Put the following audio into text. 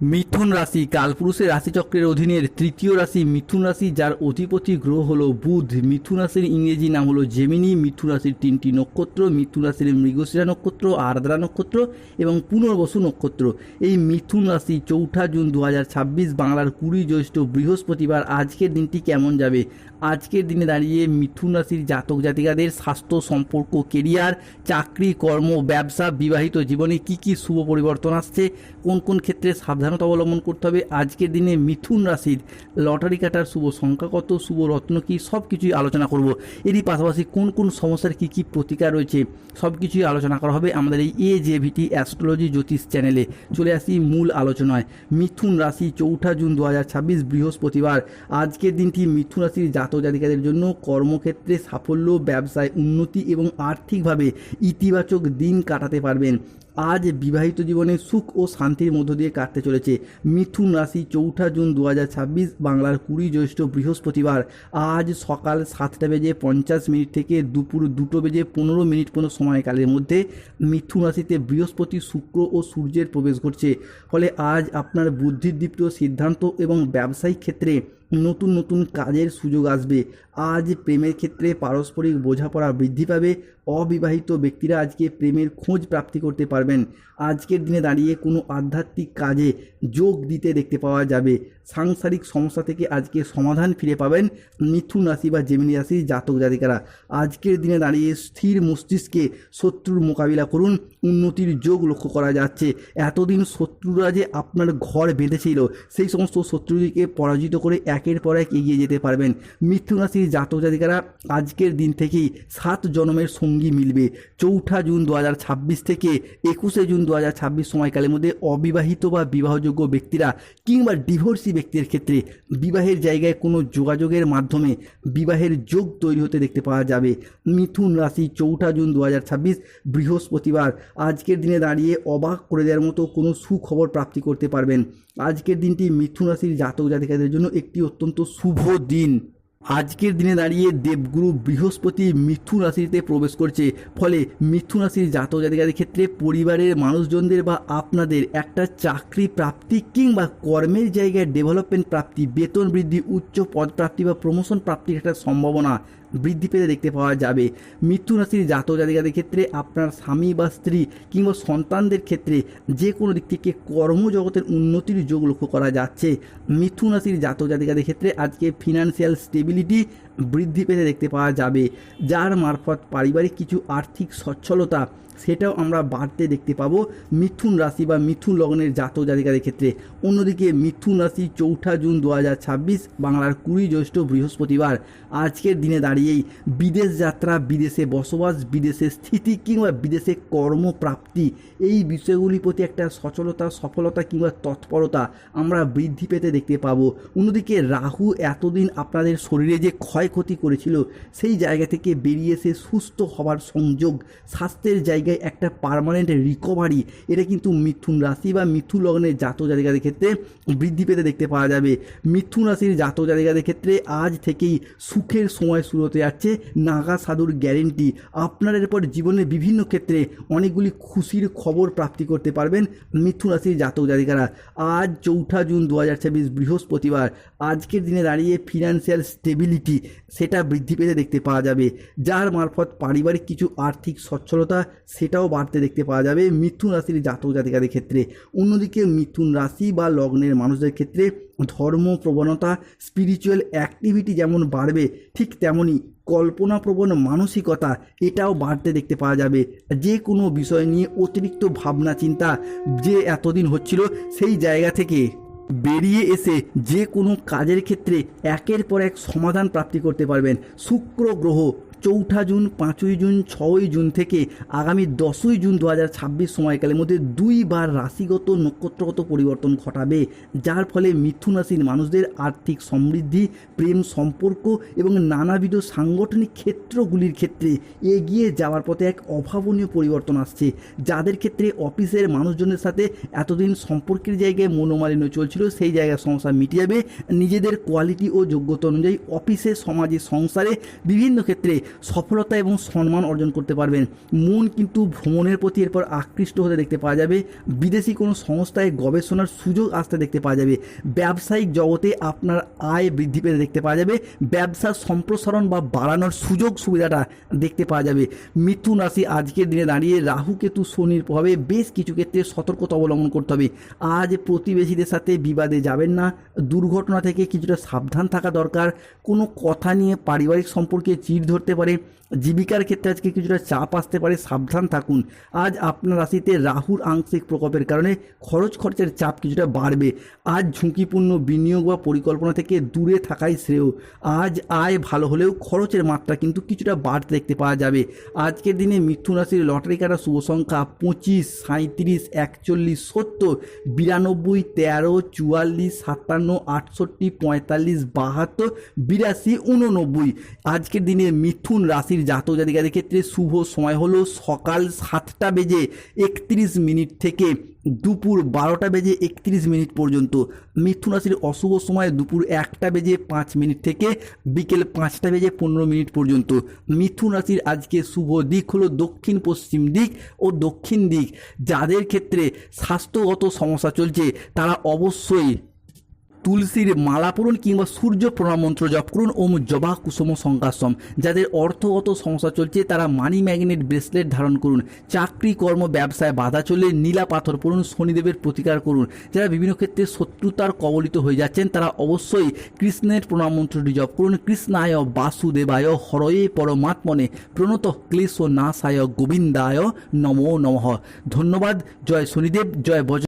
মিথুন রাশি কালপুরুষের রাশিচক্রের অধীনের তৃতীয় রাশি মিথুন রাশি, যার অধিপতি গ্রহ হলো বুধ। মিথুন রাশির ইংরেজি নাম হলো জেমিনি। মিথুন রাশির তিনটি নক্ষত্র, মিথুন রাশির মৃগশিরা নক্ষত্র, আর্দ্রা নক্ষত্র এবং পুনর্বসু নক্ষত্র। এই মিথুন রাশি 4 জুন 2026 বাংলার 20 জ্যৈষ্ঠ বৃহস্পতিবার আজকের দিনটি কেমন যাবে। আজকের দিনে দাঁড়িয়ে মিথুন রাশির জাতক জাতিকাদের স্বাস্থ্য, সম্পর্ক, কেরিয়ার, চাকরি, কর্ম, ব্যবসা, বিবাহিত জীবনে কি কি শুভ পরিবর্তন আসছে, কোন কোন ক্ষেত্রে সাবধানতা অবলম্বন করতে হবে, আজকের দিনে মিথুন রাশির লটারি কাটার শুভ সংখ্যা কত, শুভ রত্ন কী, সব কিছুই আলোচনা করব। এরই পাশাপাশি কোন কোন সমস্যার কি কি প্রতিকার রয়েছে সব কিছুই আলোচনা করা হবে আমাদের এই AJVT অ্যাস্ট্রোলজি জ্যোতিষ চ্যানেলে। চলে আসি মূল আলোচনায়। মিথুন রাশি 4 জুন 2026 বৃহস্পতিবার আজকের দিনটি মিথুন রাশির জাতক জাতিকাদের জন্য কর্মক্ষেত্রে সাফল্য, ব্যবসায় উন্নতি এবং আর্থিকভাবে ইতিবাচক দিন কাটাতে পারবেন। আজ বিবাহিত জীবনে সুখ ও শান্তির মধ্য দিয়ে কাটতে চলেছে। মিথুন রাশি 4 জুন 2026 বাংলার 20 জ্যৈষ্ঠ বৃহস্পতিবার আজ সকাল 7:50 থেকে দুপুর 2:15 পর্যন্ত সময়কালের মধ্যে মিথুন রাশিতে বৃহস্পতি, শুক্র ও সূর্যের প্রবেশ ঘটছে। ফলে আজ আপনার বুদ্ধিদীপ্ত সিদ্ধান্ত এবং ব্যবসায়িক ক্ষেত্রে নতুন নতুন কাজের সুযোগ আসবে। আজ প্রেমের ক্ষেত্রে পারস্পরিক বোঝাপড়া বৃদ্ধি পাবে। অবিবাহিত ব্যক্তিরা আজকে প্রেমের খোঁজ প্রাপ্তি করতে পারবেন। আজকের দিনে দাঁড়িয়ে কোনো আধ্যাত্মিক কাজে যোগ দিতে দেখতে পাওয়া যাবে। সাংসারিক সমস্যা থেকে আজকে সমাধান ফিরে পাবেন মিথুন রাশি বা জেমিনি রাশির জাতক জাতিকারা। আজকের দিনে দাঁড়িয়ে স্থির মস্তিষ্কে শত্রুর মোকাবিলা করুন, উন্নতির যোগ লক্ষ্য করা যাচ্ছে। এতদিন শত্রুরা যে আপনার ঘর বেঁধেছিল, সেই সমস্ত শত্রুদিকে পরাজিত করে একের পর এক এগিয়ে যেতে পারবেন। মিথুন রাশির জাতক জাতিকারা আজকের দিন থেকেই 7 জন্মের সঙ্গী মিলবে। 4 জুন 2026 থেকে 21 জুন 2026 সময়কালের মধ্যে অবিবাহিত বা বিবাহযোগ্য ব্যক্তিরা কিংবা ডিভোর্সি ব্যক্তির ক্ষেত্রে বিবাহের জায়গায় কোনো যোগাযোগের মাধ্যমে বিবাহের যোগ তৈরি হতে দেখতে পাওয়া যাবে। মিথুন রাশি 4 জুন 2026 বৃহস্পতিবার আজকের দিনে দাঁড়িয়ে অবাক করে দেওয়ার মতো কোনো সুখবর প্রাপ্তি করতে পারবেন। আজকের দিনটি মিথুন রাশির জাতক জাতিকাদের জন্য একটি অত্যন্ত শুভ দিন। আজকের দিনে দাঁড়িয়ে দেবগুরু বৃহস্পতি মিথুন রাশিতে প্রবেশ করছে। ফলে মিথুন রাশির জাতক জাতিকাদের ক্ষেত্রে পরিবারের মানুষজনদের বা আপনাদের একটা চাকরি প্রাপ্তি কিংবা কর্মের জায়গায় ডেভেলপমেন্ট প্রাপ্তি, বেতন বৃদ্ধি, উচ্চ পদ প্রাপ্তি বা প্রমোশন প্রাপ্তির একটা সম্ভাবনা বৃদ্ধি পেতে দেখতে পাওয়া যাবে। মিথুন রাশির জাতক জাতিকাদের ক্ষেত্রে আপনার স্বামী বা স্ত্রী কিংবা সন্তানদের ক্ষেত্রে যে কোনো দিক থেকে কর্মজগতের উন্নতির যোগ লক্ষ্য করা যাচ্ছে। মিথুন রাশির জাতক জাতিকাদের ক্ষেত্রে আজকে ফিনান্সিয়াল স্টেবিলিটি বৃদ্ধি পেতে দেখতে পাওয়া যাবে, যার মারফত পারিবারিক কিছু আর্থিক সচ্ছলতা সেটাও আমরা বাড়তে দেখতে পাবো মিথুন রাশি বা মিথুন লগ্নের জাতক জাতিকাদের ক্ষেত্রে। অন্যদিকে মিথুন রাশি 4 জুন 2026 বাংলার 20 জ্যৈষ্ঠ বৃহস্পতিবার আজকের দিনে দাঁড়িয়েই বিদেশ যাত্রা, বিদেশে বসবাস, বিদেশে স্থিতি কিংবা বিদেশে কর্মপ্রাপ্তি এই বিষয়গুলির প্রতি একটা সচলতা, সফলতা কিংবা তৎপরতা আমরা বৃদ্ধি পেতে দেখতে পাবো। অন্যদিকে রাহু এতদিন আপনাদের শরীরে যে ক্ষয়ক্ষতি করেছিল সেই জায়গা থেকে বেরিয়ে এসে সুস্থ হওয়ার সংযোগ, স্বাস্থ্যের জায়গায় একটা পার্মানেন্ট রিকভারি, এটা কিন্তু মিথুন রাশি বা মিথুন লগ্নের জাতক জাতিকাদের ক্ষেত্রে বৃদ্ধি পেতে দেখতে পাওয়া যাবে। মিথুন রাশির জাতক জাতিকাদের ক্ষেত্রে আজ থেকেই সুখের সময় শুরু হতে যাচ্ছে, নাগা সাধুর গ্যারেন্টি। আপনারা এরপর জীবনের বিভিন্ন ক্ষেত্রে অনেকগুলি খুশির খবর প্রাপ্তি করতে পারবেন মিথুন রাশির জাতক জাতিকারা। আজ 4 জুন 2026 বৃহস্পতিবার আজকের দিনে দাঁড়িয়ে ফিনান্সিয়াল স্টেবিলিটি সেটা বৃদ্ধি পেতে দেখতে পাওয়া যাবে, যার মারফত পারিবারিক কিছু আর্থিক সচ্ছলতা সেটাও বাড়তে দেখতে পাওয়া যাবে মিথুন রাশির জাতক জাতিকাদের ক্ষেত্রে। অন্যদিকে মিথুন রাশি বা লগ্নের মানুষদের ক্ষেত্রে ধর্ম প্রবণতা, স্পিরিচুয়াল অ্যাক্টিভিটি যেমন বাড়বে, ঠিক তেমনই কল্পনাপ্রবণ মানসিকতা এটাও বাড়তে দেখতে পাওয়া যাবে। যে কোনো বিষয় নিয়ে অতিরিক্ত ভাবনা চিন্তা যে এতদিন হচ্ছিল সেই জায়গা থেকে বেরিয়ে এসে যে কোনো কাজের ক্ষেত্রে একের পর এক সমাধান প্রাপ্তি করতে পারবেন। শুক্র গ্রহ 4 জুন, 5 জুন, 6 জুন থেকে আগামী 10 জুন 2026 সময়কালের মধ্যে 2 বার রাশিগত নক্ষত্রগত পরিবর্তন ঘটাবে, যার ফলে মিথুন রাশির মানুষদের আর্থিক সমৃদ্ধি, প্রেম সম্পর্ক এবং নানাবিধ সাংগঠনিক ক্ষেত্রগুলির ক্ষেত্রে এগিয়ে যাওয়ার পথে এক অভাবনীয় পরিবর্তন আসছে। যাদের ক্ষেত্রে অফিসের মানুষজনের সাথে এতদিন সম্পর্কের জায়গায় মনোমালিন্য চলছিল, সেই জায়গায় সমস্যা মিটে যাবে। নিজেদের কোয়ালিটি ও যোগ্যতা অনুযায়ী অফিসে, সমাজে, সংসারে বিভিন্ন ক্ষেত্রে সফলতা এবং সম্মান অর্জন করতে পারবেন। মন কিন্তু ভ্রমণের প্রতি এরপর আকৃষ্ট হতে দেখতে পাওয়া যাবে। বিদেশি কোনো সংস্থায় গবেষণার সুযোগ আসতে দেখতে পাওয়া যাবে। ব্যবসায়িক জগতে আপনার আয় বৃদ্ধি পেতে দেখতে পাওয়া যাবে। ব্যবসার সম্প্রসারণ বা বাড়ানোর সুযোগ সুবিধাটা দেখতে পাওয়া যাবে। মিথুন রাশি আজকের দিনে দাঁড়িয়ে রাহু কেতু শনির প্রভাবে বেশ কিছু ক্ষেত্রে সতর্কতা অবলম্বন করতে হবে। আজ প্রতিবেশীদের সাথে বিবাদে যাবেন না। দুর্ঘটনা থেকে কিছুটা সাবধান থাকা দরকার। কোনো কথা নিয়ে পারিবারিক সম্পর্কে চিড় ধরতে পারে। জীবিকার ক্ষেত্রে আজকে কিছুটা চাপ আসতে পারে, সাবধান থাকুন। আজ আপনার রাশিতে রাহুর আংশিক প্রকোপের কারণে খরচের চাপ কিছুটা বাড়বে। আজ ঝুঁকিপূর্ণ বিনিয়োগ বা পরিকল্পনা থেকে দূরে থাকাই শ্রেয়। আজ আয় ভালো হলেও খরচের মাত্রা কিন্তু কিছুটা বাড়তে দেখতে পাওয়া যাবে। আজকের দিনে মিথুন রাশির লটারি কাটা শুভ সংখ্যা 25, 37, 41, 70, 92, 13, 44, 57, 68, 45, 72, 82, 89। আজকের দিনে মিথুন রাশির জাতক জাতিকাদের ক্ষেত্রে শুভ সময় হলো সকাল 7:31 থেকে দুপুর 12:31 পর্যন্ত। মিথুন রাশির অশুভ সময় দুপুর 1:05 থেকে বিকেল 5:15 পর্যন্ত। মিথুন রাশির আজকে শুভ দিক হলো দক্ষিণ পশ্চিম দিক ও দক্ষিণ দিক। যাদের ক্ষেত্রে স্বাস্থ্যগত সমস্যা চলছে তারা অবশ্যই তুলসীর মালা পড়ুন কিংবা সূর্য প্রণাম মন্ত্র জপ করুন ওম জবা কুসুম সংকাশম। যাদের অর্থগত সমস্যা চলছে তারা মানি ম্যাগনেট ব্রেসলেট ধারণ করুন। চাকরি কর্ম ব্যবসায় বাধা চলে নীলা পাথর পড়ুন, শনিদেবের প্রতিকার করুন। যারা বিভিন্ন ক্ষেত্রে শত্রুতার কবলিত হয়ে যাচ্ছেন তারা অবশ্যই কৃষ্ণের প্রণাম মন্ত্রটি জপ করুন। কৃষ্ণায় বাসুদেবায় হরয়ে পরমাত্মনে প্রণত ক্লেশ নাশায় গোবিন্দায় নমো নমঃ। ধন্যবাদ। জয় শনিদেব, জয় বজ।